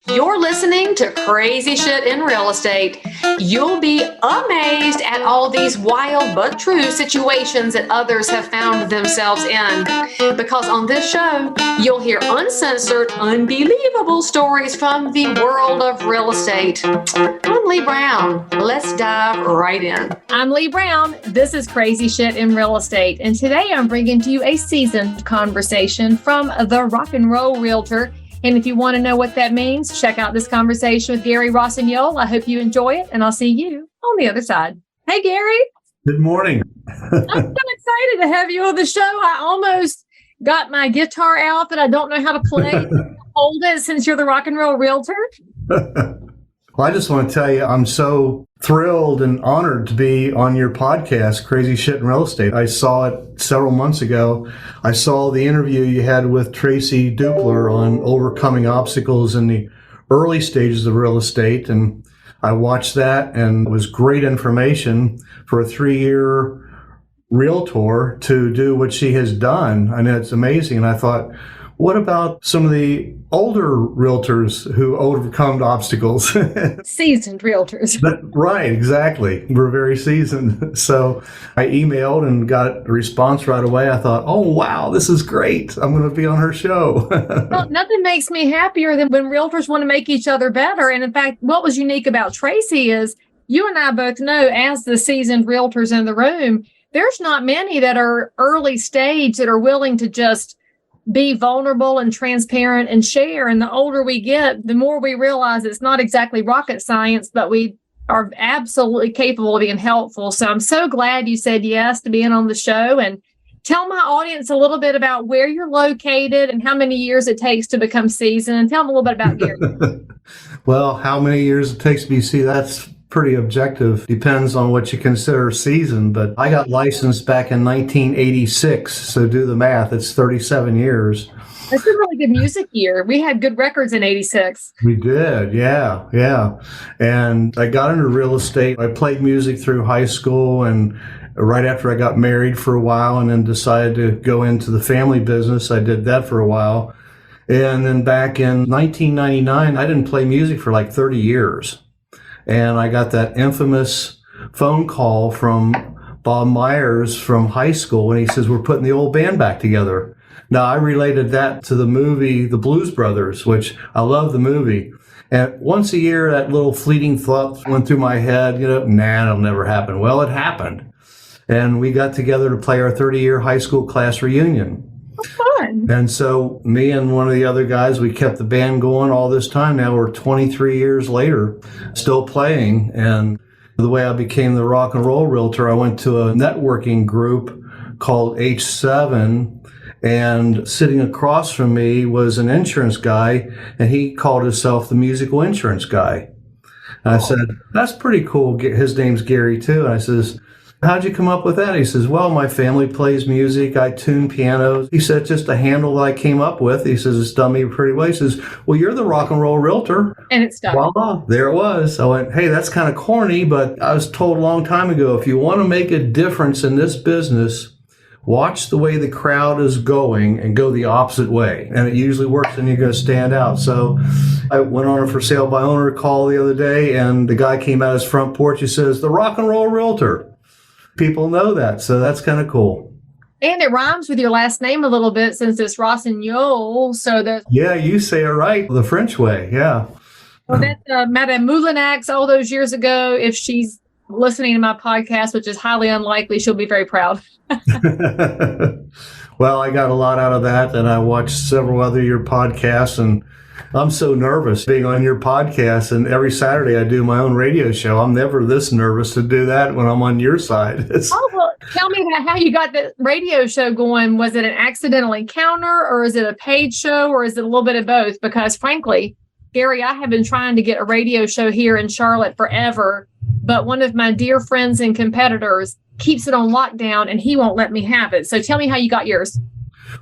You're listening to Crazy Shit in Real Estate. You'll be amazed at all these wild but true situations that others have found themselves in. Because on this show, you'll hear uncensored, unbelievable stories from the world of real estate. I'm Leigh Brown. Let's dive right in. I'm Leigh Brown. This is Crazy Shit in Real Estate. And today I'm bringing to you a seasoned conversation from the Rock-n-Roll Realtor. And if you want to know what that means, check out this conversation with Gary Rossignol. I hope you enjoy it, and I'll see you on the other side. Hey, Gary. Good morning. I'm so excited to have you on the show. I almost got my guitar out, but I don't know how to play. Hold it since you're the Rock-n-Roll Realtor. Well, I just want to tell you, I'm so thrilled and honored to be on your podcast, Crazy Shit in Real Estate. I saw it several months ago. I saw the interview you had with Tracy Dupler on overcoming obstacles in the early stages of real estate. And I watched that, and it was great information for a 3-year realtor to do what she has done. And it's amazing. And I thought, what about some of the older realtors who overcome obstacles? Seasoned realtors. Right, exactly. We're very seasoned. So I emailed and got a response right away. I thought, oh, wow, this is great. I'm going to be on her show. Well, nothing makes me happier than when realtors want to make each other better. And in fact, what was unique about Tracy is you and I both know, as the seasoned realtors in the room, there's not many that are early stage that are willing to just be vulnerable and transparent and share. And the older we get, the more we realize it's not exactly rocket science, but we are absolutely capable of being helpful. So I'm so glad you said yes to being on the show. And tell my audience a little bit about where you're located and how many years it takes to become seasoned. And tell them a little bit about Gary. Well, how many years it takes to be seasoned, that's pretty objective. Depends on what you consider seasoned. But I got licensed back in 1986. So do the math. It's 37 years. That's a really good music year. We had good records in 86. We did. Yeah. And I got into real estate. I played music through high school and right after I got married for a while, and then decided to go into the family business. I did that for a while. And then back in 1999, I didn't play music for like 30 years. And I got that infamous phone call from Bob Myers from high school, and he says, we're putting the old band back together. Now, I related that to the movie The Blues Brothers, which I love the movie. And once a year, that little fleeting thought went through my head, that'll never happen. Well, it happened. And we got together to play our 30-year high school class reunion. Fun. And so me and one of the other guys, we kept the band going all this time. Now we're 23 years later, still playing. And the way I became the Rock-n-Roll Realtor, I went to a networking group called H7, and sitting across from me was an insurance guy, and he called himself the musical insurance guy. And I said, that's pretty cool. His name's Gary too. And I says, how'd you come up with that? He says, well, my family plays music. I tune pianos. He said, just a handle that I came up with. He says, it's done me pretty well. He says, well, you're the Rock-n-Roll Realtor. And it's done. Voila, there it was. I went, hey, that's kind of corny, but I was told a long time ago, if you want to make a difference in this business, watch the way the crowd is going and go the opposite way. And it usually works and you're going to stand out. So I went on a for sale by owner call the other day, and the guy came out his front porch. He says, the Rock-n-Roll Realtor. People know that, so that's kind of cool. And it rhymes with your last name a little bit since it's Rossignol. So there's you say it right, the French way, yeah. Well, that's Madame Moulinax all those years ago. If she's listening to my podcast, which is highly unlikely, she'll be very proud. Well, I got a lot out of that, and I watched several other your podcasts, and I'm so nervous being on your podcast, and every Saturday I do my own radio show. I'm never this nervous to do that when I'm on your side. Well, tell me how you got the radio show going. Was it an accidental encounter, or is it a paid show, or is it a little bit of both? Because frankly, Gary, I have been trying to get a radio show here in Charlotte forever, but one of my dear friends and competitors keeps it on lockdown, and he won't let me have it. So tell me how you got yours.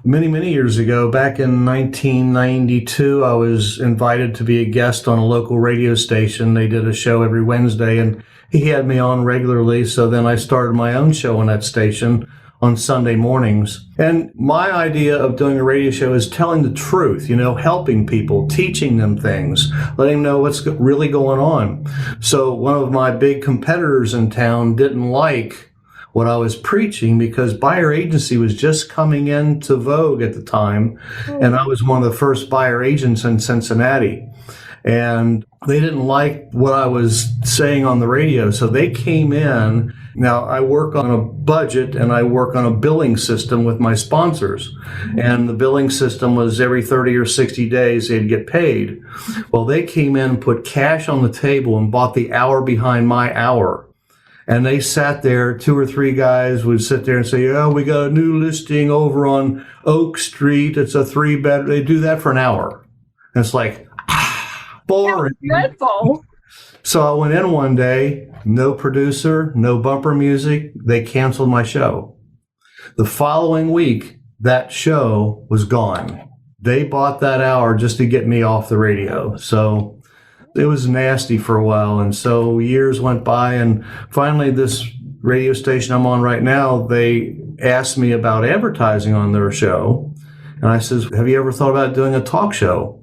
Many years ago, back in 1992, I was invited to be a guest on a local radio station. They did a show every Wednesday, and he had me on regularly. So then I started my own show on that station on Sunday mornings. And my idea of doing a radio show is telling the truth, helping people, teaching them things, letting them know what's really going on. So one of my big competitors in town didn't like what I was preaching because buyer agency was just coming into vogue at the time. And I was one of the first buyer agents in Cincinnati. And they didn't like what I was saying on the radio. So they came in. Now, I work on a budget and I work on a billing system with my sponsors. And the billing system was every 30 or 60 days they'd get paid. Well, they came in and put cash on the table and bought the hour behind my hour. And they sat there, 2 or 3 guys would sit there and say, we got a new listing over on Oak Street. It's a 3-bedroom. They do that for an hour. And it's like, boring. Dreadful. So I went in one day, no producer, no bumper music. They canceled my show. The following week, that show was gone. They bought that hour just to get me off the radio. So it was nasty for a while. And so years went by, and finally this radio station I'm on right now, they asked me about advertising on their show. And I says, have you ever thought about doing a talk show?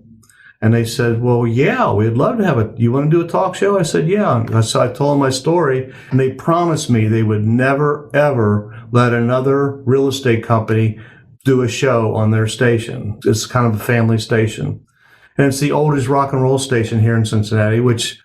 And they said, well, yeah, we'd love to have it. You want to do a talk show? I said, yeah. So I told them my story, and they promised me they would never, ever let another real estate company do a show on their station. It's kind of a family station. And it's the oldest rock and roll station here in Cincinnati, which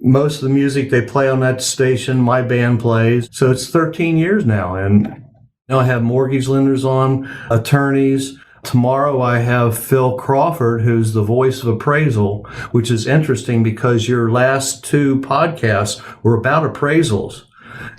most of the music they play on that station, my band plays. So it's 13 years now. And now I have mortgage lenders on, attorneys. Tomorrow I have Phil Crawford, who's the voice of appraisal, which is interesting because your last 2 podcasts were about appraisals.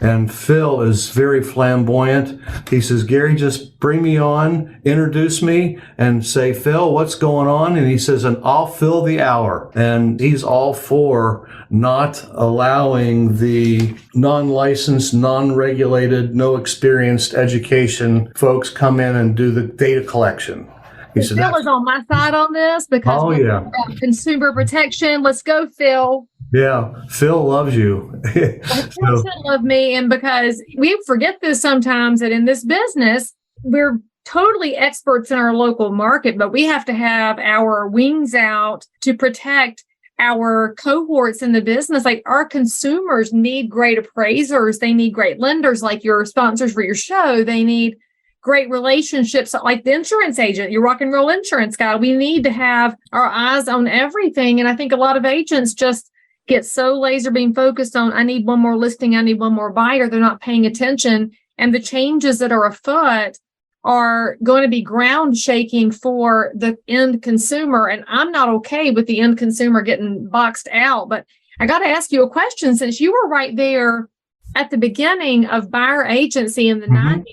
And Phil is very flamboyant. He says, Gary, just bring me on, introduce me, and say, Phil, what's going on? And he says, and I'll fill the hour. And he's all for not allowing the non-licensed, non-regulated, no experienced education folks come in and do the data collection. He said, Phil is on my side on this because we're about consumer protection. Let's go, Phil. Yeah, Phil loves you. Phil love me, and because we forget this sometimes that in this business, we're totally experts in our local market, but we have to have our wings out to protect our cohorts in the business. Like our consumers need great appraisers. They need great lenders like your sponsors for your show. They need great relationships like the insurance agent, your rock and roll insurance guy. We need to have our eyes on everything. And I think a lot of agents just get so laser beam focused on, I need one more listing, I need one more buyer. They're not paying attention. And the changes that are afoot are going to be ground shaking for the end consumer. And I'm not okay with the end consumer getting boxed out. But I got to ask you a question, since you were right there at the beginning of buyer agency in the 90s,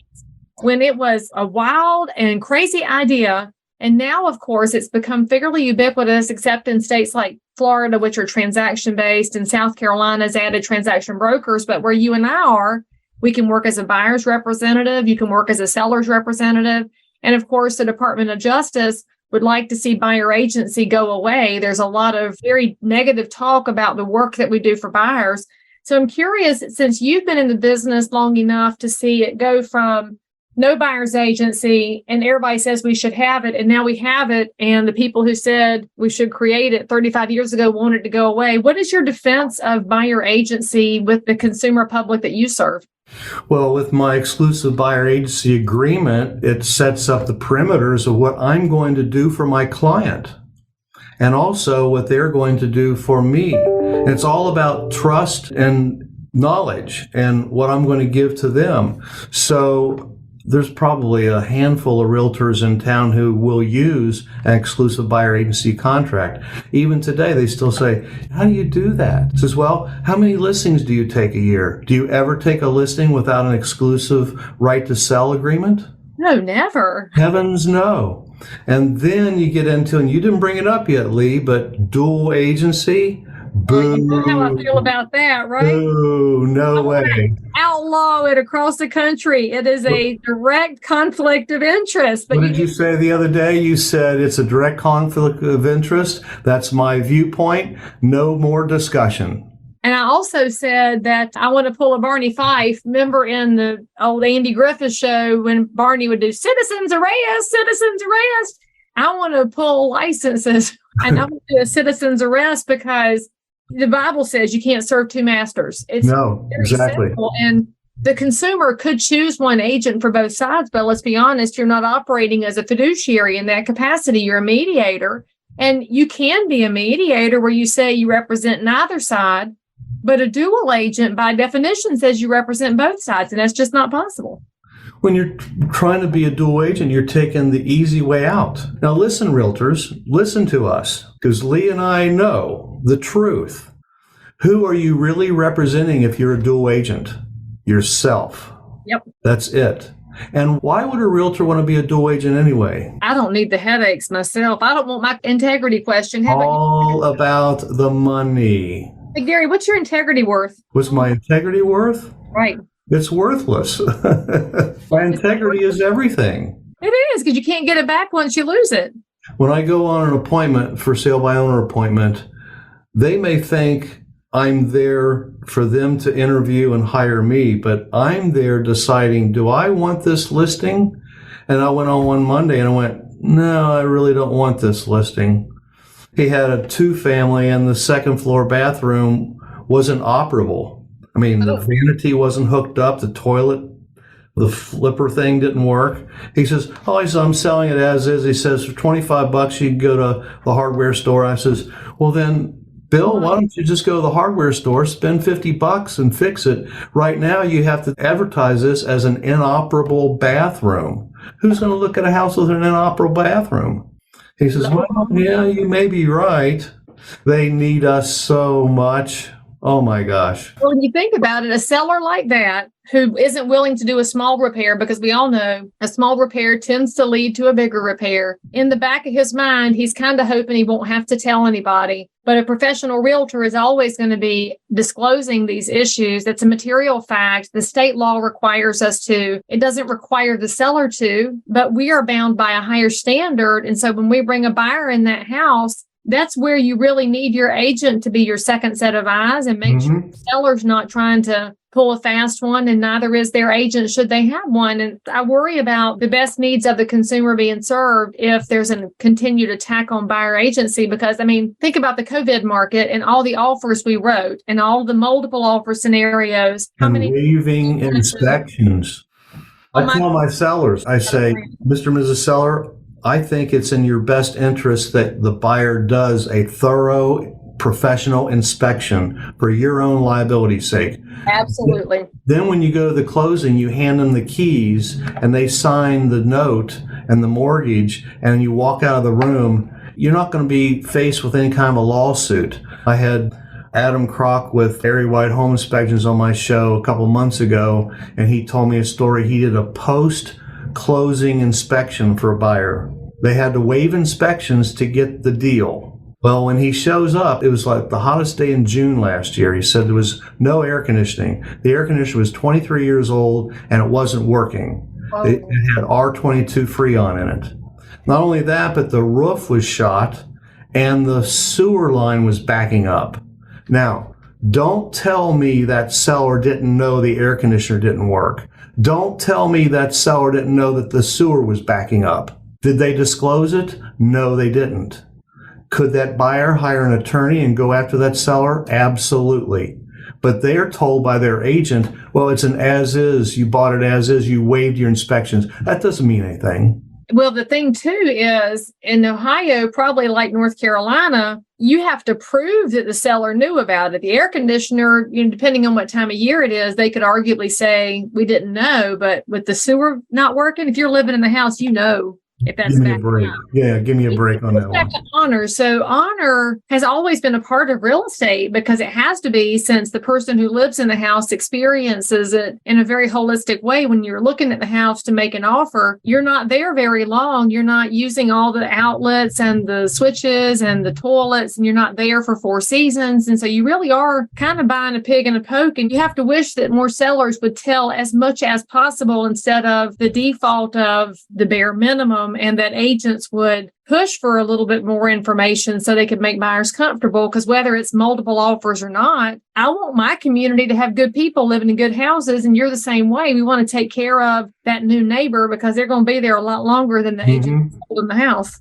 when it was a wild and crazy idea. And now, of course, it's become fairly ubiquitous, except in states like Florida, which are transaction-based, and South Carolina's added transaction brokers. But where you and I are, we can work as a buyer's representative. You can work as a seller's representative. And of course, the Department of Justice would like to see buyer agency go away. There's a lot of very negative talk about the work that we do for buyers. So I'm curious, since you've been in the business long enough to see it go from no buyer's agency, and everybody says we should have it, and now we have it, and the people who said we should create it 35 years ago wanted to go away. What is your defense of buyer agency with the consumer public that you serve? Well, with my exclusive buyer agency agreement, it sets up the perimeters of what I'm going to do for my client and also what they're going to do for me. And it's all about trust and knowledge and what I'm going to give to them. So there's probably a handful of realtors in town who will use an exclusive buyer agency contract. Even today, they still say, how do you do that? It says, well, how many listings do you take a year? Do you ever take a listing without an exclusive right to sell agreement? No, never. Heavens no. And then you get into, and you didn't bring it up yet, Leigh, but dual agency. Boo. You know how I feel about that, right? Boo, no way. Outlaw it across the country. It is a direct conflict of interest. But what did you say the other day? You said it's a direct conflict of interest. That's my viewpoint. No more discussion. And I also said that I want to pull a Barney Fife. Remember in the old Andy Griffith show when Barney would do citizens arrest, citizens arrest. I want to pull licenses and I want to do a citizen's arrest because the Bible says you can't serve two masters. It's No, exactly. simple. And the consumer could choose one agent for both sides, but let's be honest, you're not operating as a fiduciary in that capacity. You're a mediator. And you can be a mediator where you say you represent neither side, but a dual agent by definition says you represent both sides, and that's just not possible. When you're trying to be a dual agent, you're taking the easy way out. Now listen, realtors, listen to us, because Leigh and I know the truth. Who are you really representing if you're a dual agent? Yourself. Yep. That's it. And why would a realtor want to be a dual agent anyway? I don't need the headaches myself. I don't want my integrity question. All about the money. Hey, Gary, what's your integrity worth? What's my integrity worth? Right. It's worthless. My integrity is everything. It is, because you can't get it back once you lose it. When I go on an appointment, for sale by owner appointment, they may think I'm there for them to interview and hire me, but I'm there deciding, do I want this listing? And I went on one Monday and I went, no, I really don't want this listing. He had a 2-family and the second floor bathroom wasn't operable. I mean, the vanity wasn't hooked up, the toilet, the flipper thing didn't work. He says, I'm selling it as is. He says, for $25, you can go to the hardware store. I says, well then, Bill, why don't you just go to the hardware store, spend $50 and fix it? Right now, you have to advertise this as an inoperable bathroom. Who's going to look at a house with an inoperable bathroom? He says, well, yeah, you may be right. They need us so much. Oh my gosh. Well, when you think about it, a seller like that who isn't willing to do a small repair, because we all know a small repair tends to lead to a bigger repair. In the back of his mind, he's kind of hoping he won't have to tell anybody. But a professional realtor is always going to be disclosing these issues. That's a material fact. The state law requires us to. It doesn't require the seller to, but we are bound by a higher standard. And so when we bring a buyer in that house, that's where you really need your agent to be your second set of eyes and make sure the seller's not trying to pull a fast one, and neither is their agent should they have one. And I worry about the best needs of the consumer being served if there's a continued attack on buyer agency, because, I mean, think about the COVID market and all the offers we wrote and all the multiple offer scenarios. How many waiving inspections. I tell my sellers, I say, Mr. and Mrs. Seller, I think it's in your best interest that the buyer does a thorough professional inspection for your own liability's sake. Absolutely. Then when you go to the closing, you hand them the keys and they sign the note and the mortgage and you walk out of the room. You're not going to be faced with any kind of a lawsuit. I had Adam Kroc with Airy White Home Inspections on my show a couple months ago, and he told me a story. He did a post-closing inspection for a buyer. They had to waive inspections to get the deal. Well, when he shows up, it was like the hottest day in June last year. He said there was no air conditioning. The air conditioner was 23 years old and it wasn't working. It had R22 Freon in it. Not only that, but the roof was shot and the sewer line was backing up. Now, don't tell me that seller didn't know the air conditioner didn't work. Don't tell me that seller didn't know that the sewer was backing up. Did they disclose it? No, they didn't. Could that buyer hire an attorney and go after that seller? Absolutely. But they are told by their agent, well, it's an as is. You bought it as is. You waived your inspections. That doesn't mean anything. Well, the thing, too, is in Ohio, probably like North Carolina, you have to prove that the seller knew about it. The air conditioner, depending on what time of year it is, they could arguably say, we didn't know. But with the sewer not working, if you're living in the house, if that's give me a break. Yeah, give me a break on that one. Honor. So honor has always been a part of real estate because it has to be, since the person who lives in the house experiences it in a very holistic way. When you're looking at the house to make an offer, you're not there very long. You're not using all the outlets and the switches and the toilets, and you're not there for 4 seasons. And so you really are kind of buying a pig in a poke, and you have to wish that more sellers would tell as much as possible instead of the default of the bare minimum and that agents would push for a little bit more information so they could make buyers comfortable. Because whether it's multiple offers or not, I want my community to have good people living in good houses. And you're the same way. We want to take care of that new neighbor because they're going to be there a lot longer than the agent in the house.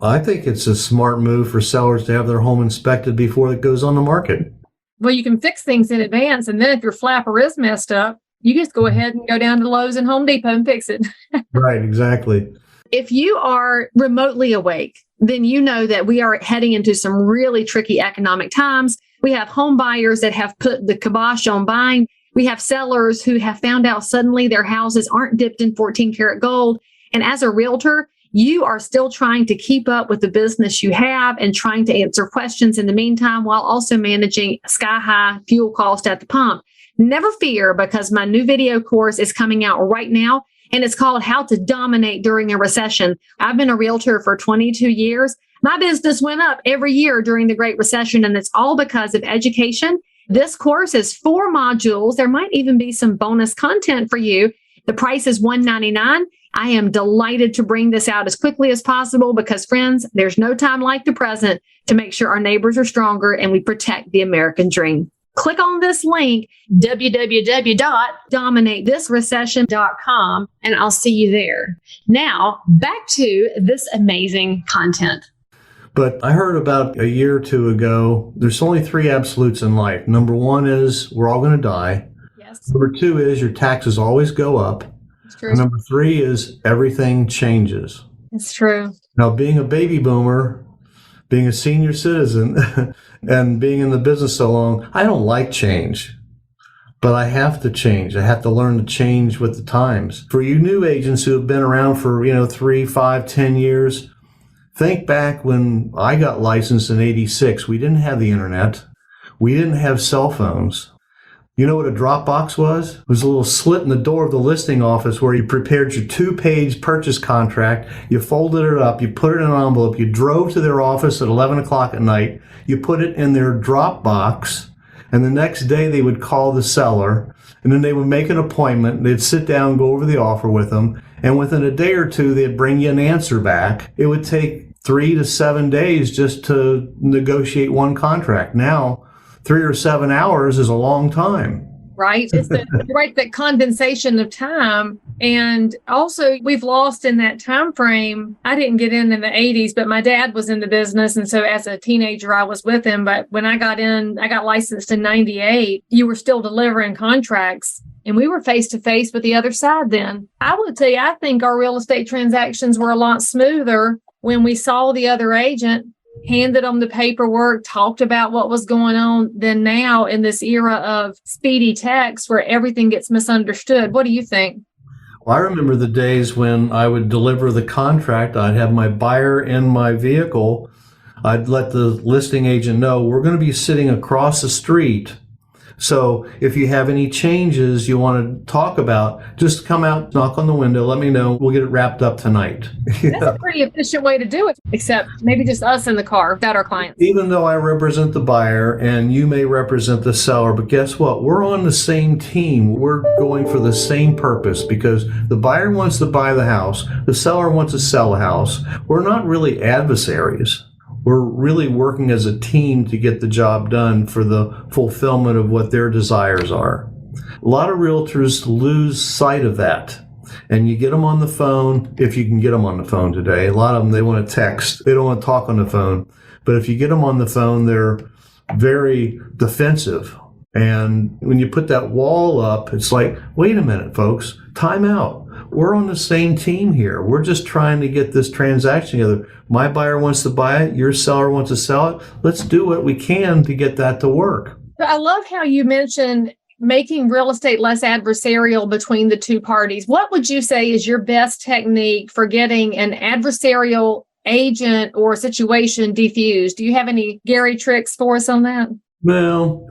I think it's a smart move for sellers to have their home inspected before it goes on the market. Well, you can fix things in advance. And then if your flapper is messed up, you just go ahead and go down to Lowe's and Home Depot and fix it. Right, exactly. If you are remotely awake, then you know that we are heading into some really tricky economic times. We have home buyers that have put the kibosh on buying. We have sellers who have found out suddenly their houses aren't dipped in 14 karat gold. And as a realtor, you are still trying to keep up with the business you have and trying to answer questions in the meantime while also managing sky-high fuel cost at the pump. Never fear, because my new video course is coming out right now, and it's called How to Dominate During a Recession. I've been a realtor for 22 years. My business went up every year during the Great Recession, and it's all because of education. This course is 4 modules. There might even be some bonus content for you. The price is $199. I am delighted to bring this out as quickly as possible because, friends, there's no time like the present to make sure our neighbors are stronger and we protect the American dream. Click on this link, www.dominatethisrecession.com, and I'll see you there. Now, back to this amazing content. But I heard about a year or two ago, there's only 3 absolutes in life. Number 1 is we're all going to die. Yes. Number 2 is your taxes always go up. It's true. And number 3 is everything changes. It's true. Now, being a baby boomer, being a senior citizen, and being in the business so long, I don't like change. But I have to change. I have to learn to change with the times. For you new agents who have been around for, 3, 5, 10 years, think back when I got licensed in '86. We didn't have the internet. We didn't have cell phones. You know what a Dropbox was? It was a little slit in the door of the listing office where you prepared your 2-page purchase contract. You folded it up. You put it in an envelope. You drove to their office at 11 o'clock at night. You put it in their Dropbox. And the next day they would call the seller. And then they would make an appointment. They'd sit down and go over the offer with them. And within a day or two, they'd bring you an answer back. It would take 3 to 7 days just to negotiate one contract. Now, 3 or 7 hours is a long time. Right. It's that condensation of time. And also we've lost in that time frame. I didn't get in the 80s, but my dad was in the business. And so as a teenager, I was with him. But when I got licensed in 98, you were still delivering contracts. And we were face to face with the other side then. I would tell you, I think our real estate transactions were a lot smoother when we saw the other agent, handed them the paperwork, talked about what was going on, than now in this era of speedy text where everything gets misunderstood. What do you think? Well, I remember the days when I would deliver the contract. I'd have my buyer in my vehicle. I'd let the listing agent know we're going to be sitting across the street. So if you have any changes you want to talk about, just come out, knock on the window, let me know. We'll get it wrapped up tonight. That's a pretty efficient way to do it, except maybe just us in the car without our clients. Even though I represent the buyer and you may represent the seller, but guess what? We're on the same team. We're going for the same purpose because the buyer wants to buy the house. The seller wants to sell a house. We're not really adversaries. We're really working as a team to get the job done for the fulfillment of what their desires are. A lot of realtors lose sight of that. And you get them on the phone, if you can get them on the phone today. A lot of them, they want to text. They don't want to talk on the phone. But if you get them on the phone, they're very defensive. And when you put that wall up, it's like, wait a minute, folks, time out. We're on the same team here. We're just trying to get this transaction together. My buyer wants to buy it. Your seller wants to sell it. Let's do what we can to get that to work. I love how you mentioned making real estate less adversarial between the two parties. What would you say is your best technique for getting an adversarial agent or situation diffused? Do you have any Gary tricks for us on that? Well,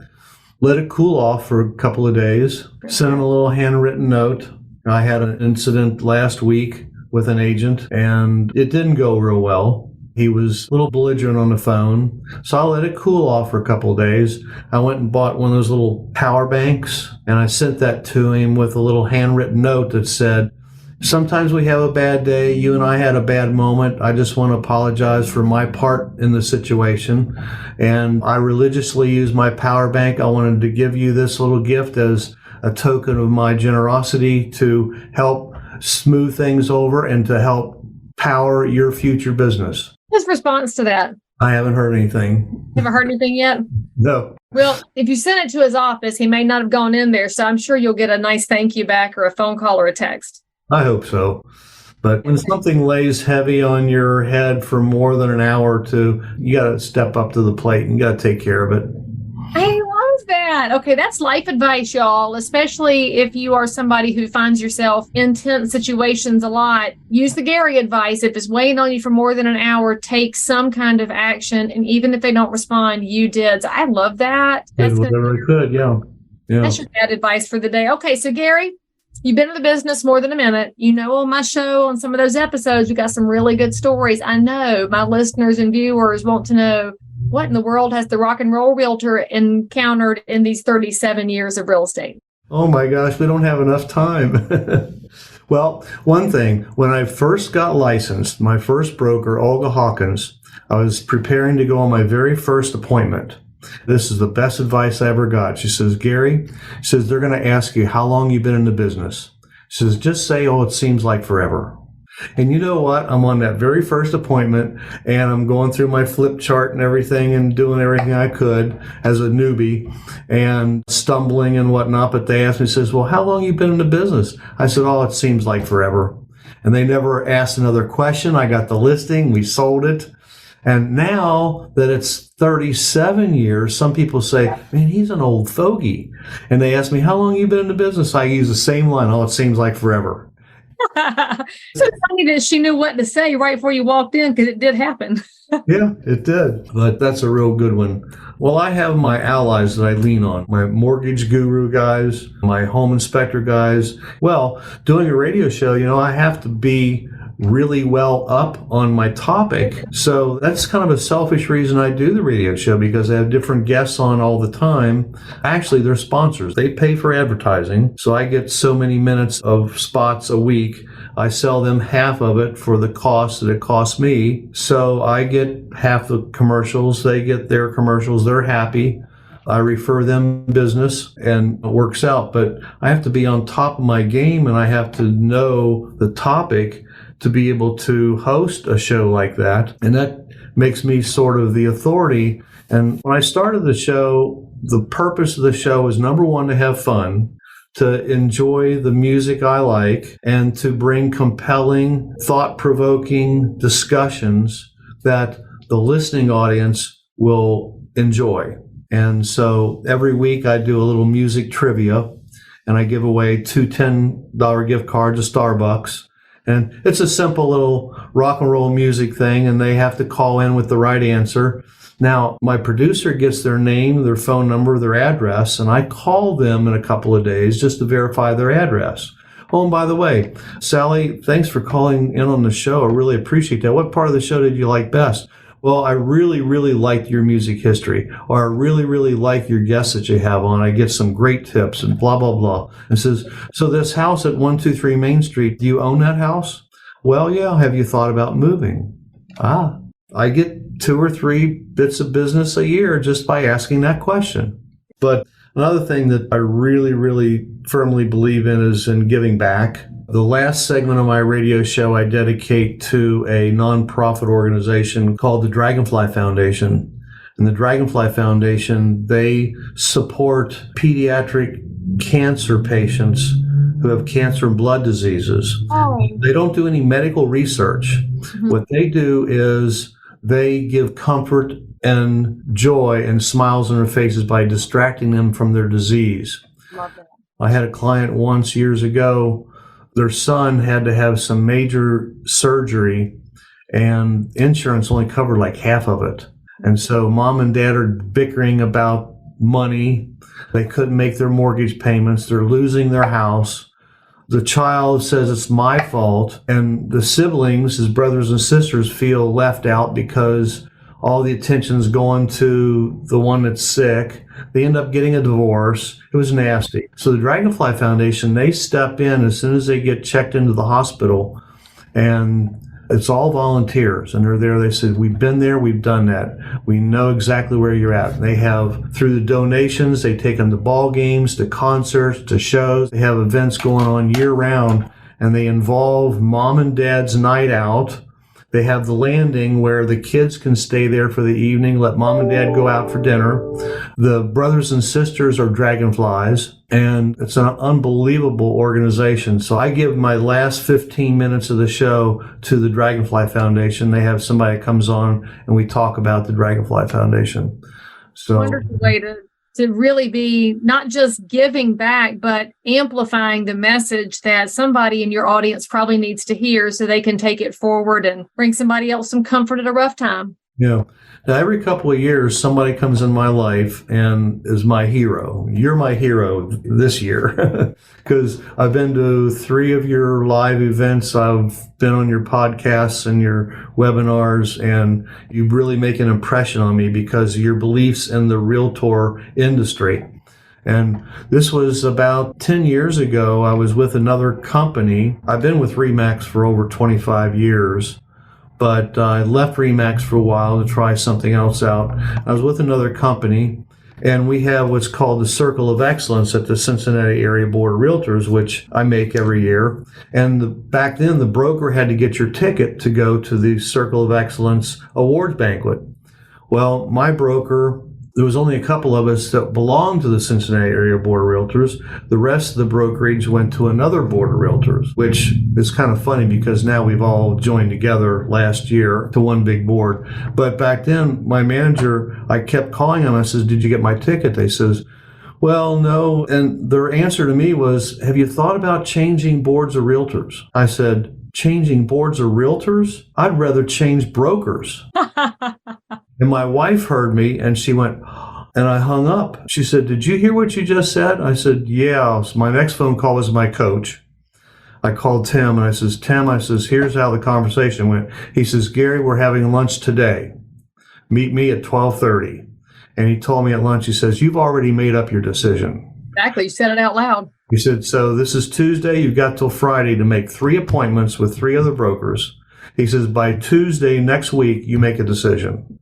let it cool off for a couple of days. Send them a little handwritten note. I had an incident last week with an agent, and it didn't go real well. He was a little belligerent on the phone, so I let it cool off for a couple of days. I went and bought one of those little power banks, and I sent that to him with a little handwritten note that said, Sometimes we have a bad day. You and I had a bad moment. I just want to apologize for my part in the situation. And I religiously use my power bank. I wanted to give you this little gift as a token of my generosity to help smooth things over and to help power your future business. His response to that? I haven't heard anything. Haven't heard anything yet? No. Well, if you send it to his office, he may not have gone in there. So I'm sure you'll get a nice thank you back or a phone call or a text. I hope so. But when something lays heavy on your head for more than an hour or two, you got to step up to the plate and you got to take care of it. I love that. Okay, that's life advice, y'all, especially if you are somebody who finds yourself in tense situations a lot. Use the Gary advice. If it's weighing on you for more than an hour, take some kind of action. And even if they don't respond, you did. So I love that. Did whatever I could, yeah. That's your bad advice for the day. Okay, so Gary, you've been in the business more than a minute. You know, on my show, on some of those episodes, we got some really good stories. I know my listeners and viewers want to know, what in the world has the Rock-n-Roll Realtor encountered in these 37 years of real estate? Oh my gosh, we don't have enough time. Well, one thing, when I first got licensed, my first broker, Olga Hawkins, I was preparing to go on my very first appointment. This is the best advice I ever got. She says, Gary, she says, they're going to ask you how long you've been in the business. She says, just say, oh, it seems like forever. And you know what? I'm on that very first appointment and I'm going through my flip chart and everything and doing everything I could as a newbie and stumbling and whatnot. But they asked me, says, well, how long you been in the business? I said, oh, it seems like forever. And they never asked another question. I got the listing. We sold it. And now that it's 37 years, some people say, man, he's an old fogey. And they ask me, how long you been in the business? I use the same line. Oh, it seems like forever. So it's funny that she knew what to say right before you walked in, because it did happen. Yeah, it did. But that's a real good one. Well, I have my allies that I lean on, my mortgage guru guys, my home inspector guys. Well, doing a radio show, I have to be really well up on my topic. So that's kind of a selfish reason I do the radio show, because I have different guests on all the time. Actually, they're sponsors. They pay for advertising. So I get so many minutes of spots a week. I sell them half of it for the cost that it costs me. So I get half the commercials. They get their commercials. They're happy. I refer them business and it works out. But I have to be on top of my game and I have to know the topic to be able to host a show like that. And that makes me sort of the authority. And when I started the show, the purpose of the show was, number one, to have fun, to enjoy the music I like, and to bring compelling, thought-provoking discussions that the listening audience will enjoy. And so every week I do a little music trivia, and I give away 2 $10 gift cards to Starbucks. And it's a simple little rock and roll music thing, and they have to call in with the right answer. Now, my producer gets their name, their phone number, their address, and I call them in a couple of days just to verify their address. Oh, and by the way, Sally, thanks for calling in on the show. I really appreciate that. What part of the show did you like best? Well, I really, really liked your music history, or I really, really like your guests that you have on. I get some great tips and blah, blah, blah. And says, so this house at 123 Main Street, do you own that house? Well, yeah. Have you thought about moving? I get 2 or 3 bits of business a year just by asking that question. But another thing that I really, really firmly believe in is in giving back. The last segment of my radio show I dedicate to a nonprofit organization called the Dragonfly Foundation. And the Dragonfly Foundation, they support pediatric cancer patients who have cancer and blood diseases. Oh. They don't do any medical research. Mm-hmm. What they do is they give comfort and joy and smiles on their faces by distracting them from their disease. Love that. I had a client once years ago. Their son had to have some major surgery and insurance only covered like half of it. And so mom and dad are bickering about money. They couldn't make their mortgage payments. They're losing their house. The child says it's my fault. And the siblings, his brothers and sisters, feel left out because all the attention's going to the one that's sick. They end up getting a divorce. It was nasty. So the Dragonfly Foundation, they step in as soon as they get checked into the hospital, and it's all volunteers, and they're there. They said, we've been there, we've done that. We know exactly where you're at. They have, through the donations, they take them to ball games, to concerts, to shows. They have events going on year round, and they involve mom and dad's night out. They have the landing where the kids can stay there for the evening, let mom and dad go out for dinner. The brothers and sisters are Dragonflies, and it's an unbelievable organization. So I give my last 15 minutes of the show to the Dragonfly Foundation. They have somebody that comes on, and we talk about the Dragonfly Foundation. So wonderful way to really be not just giving back, but amplifying the message that somebody in your audience probably needs to hear so they can take it forward and bring somebody else some comfort at a rough time. Yeah. Now, every couple of years, somebody comes in my life and is my hero. You're my hero this year because I've been to 3 of your live events. I've been on your podcasts and your webinars, and you really make an impression on me because of your beliefs in the realtor industry. And this was about 10 years ago. I was with another company. I've been with RE/MAX for over 25 years. But I left RE/MAX for a while to try something else out. I was with another company, and we have what's called the Circle of Excellence at the Cincinnati Area Board of Realtors, which I make every year. And back then, the broker had to get your ticket to go to the Circle of Excellence Awards Banquet. Well, my broker, there was only a couple of us that belonged to the Cincinnati Area Board of Realtors. The rest of the brokerage went to another board of realtors, which is kind of funny because now we've all joined together last year to one big board. But back then, my manager, I kept calling him. I says, did you get my ticket? They says, well, no. And their answer to me was, have you thought about changing boards of realtors? I said, changing boards of realtors? I'd rather change brokers. And my wife heard me, and she went, and I hung up. She said, did you hear what you just said? I said, yeah. So my next phone call was my coach. I called Tim, and I says, Tim, I says, here's how the conversation went. He says, Gary, we're having lunch today. Meet me at 12:30. And he told me at lunch, he says, you've already made up your decision. Exactly. You said it out loud. He said, so this is Tuesday. You've got till Friday to make 3 appointments with 3 other brokers. He says, by Tuesday next week, you make a decision.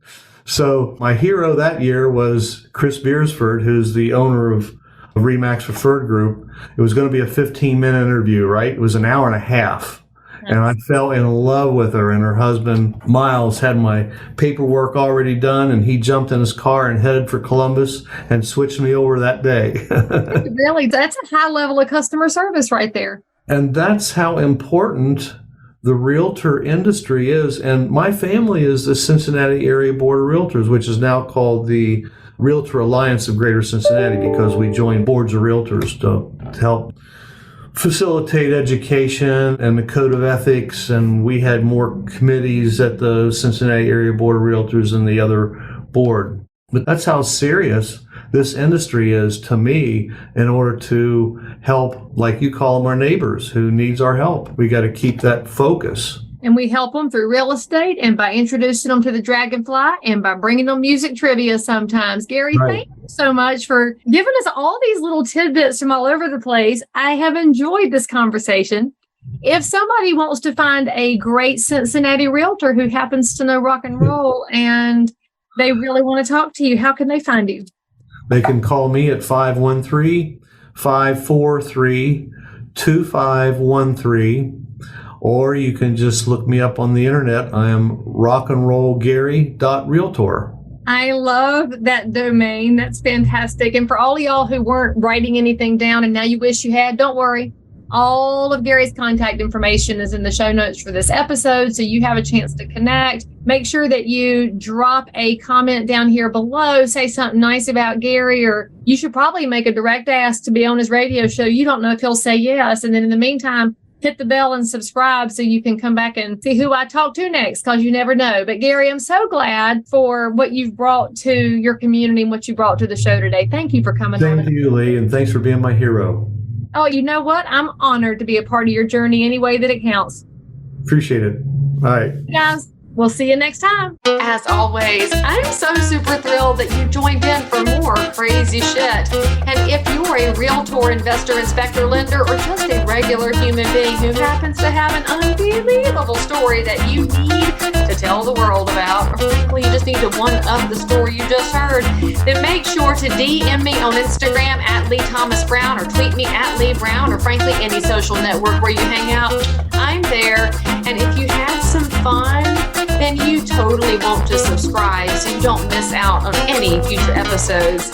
So my hero that year was Chris Beersford, who's the owner of RE/MAX Preferred Group. It was going to be a 15-minute interview, right? It was an hour and a half. And I fell in love with her, and her husband, Miles, had my paperwork already done, and he jumped in his car and headed for Columbus and switched me over that day. Really, that's a high level of customer service right there. And that's how important the realtor industry is. And my family is the Cincinnati Area Board of Realtors, which is now called the Realtor Alliance of Greater Cincinnati, because we joined boards of realtors to help facilitate education and the code of ethics. And we had more committees at the Cincinnati Area Board of Realtors than the other board. But that's how serious this industry is to me in order to help, like you call them, our neighbors who needs our help. We got to keep that focus. And we help them through real estate and by introducing them to the Dragonfly and by bringing them music trivia sometimes. Gary, Thank you so much for giving us all these little tidbits from all over the place. I have enjoyed this conversation. If somebody wants to find a great Cincinnati realtor who happens to know rock and roll and they really want to talk to you, how can they find you? They can call me at 513-543-2513, or you can just look me up on the internet. I am rockandrollgary.realtor. I love that domain. That's fantastic. And for all of y'all who weren't writing anything down and now you wish you had, don't worry. All of Gary's contact information is in the show notes for this episode, so you have a chance to connect. Make sure that you drop a comment down here below, say something nice about Gary, or you should probably make a direct ask to be on his radio show. You don't know if he'll say yes. And then in the meantime, hit the bell and subscribe so you can come back and see who I talk to next, because you never know. But Gary, I'm so glad for what you've brought to your community and what you brought to the show today. Thank you for coming on. Thank you, Leigh, and thanks for being my hero. Oh, you know what? I'm honored to be a part of your journey any way that it counts. Appreciate it. All right. Guys, We'll see you next time. As always, I'm so super thrilled that you joined in for more crazy shit. And if you're a realtor, investor, inspector, lender, or just a regular human being who happens to have an unbelievable story that you need to tell the world about, or frankly, you just need to one-up the story you just heard, then make sure to DM me on Instagram at Leigh Thomas Brown, or tweet me at Leigh Brown, or frankly, any social network where you hang out. I'm there. And if you had some fun, then you totally want to subscribe so you don't miss out on any future episodes.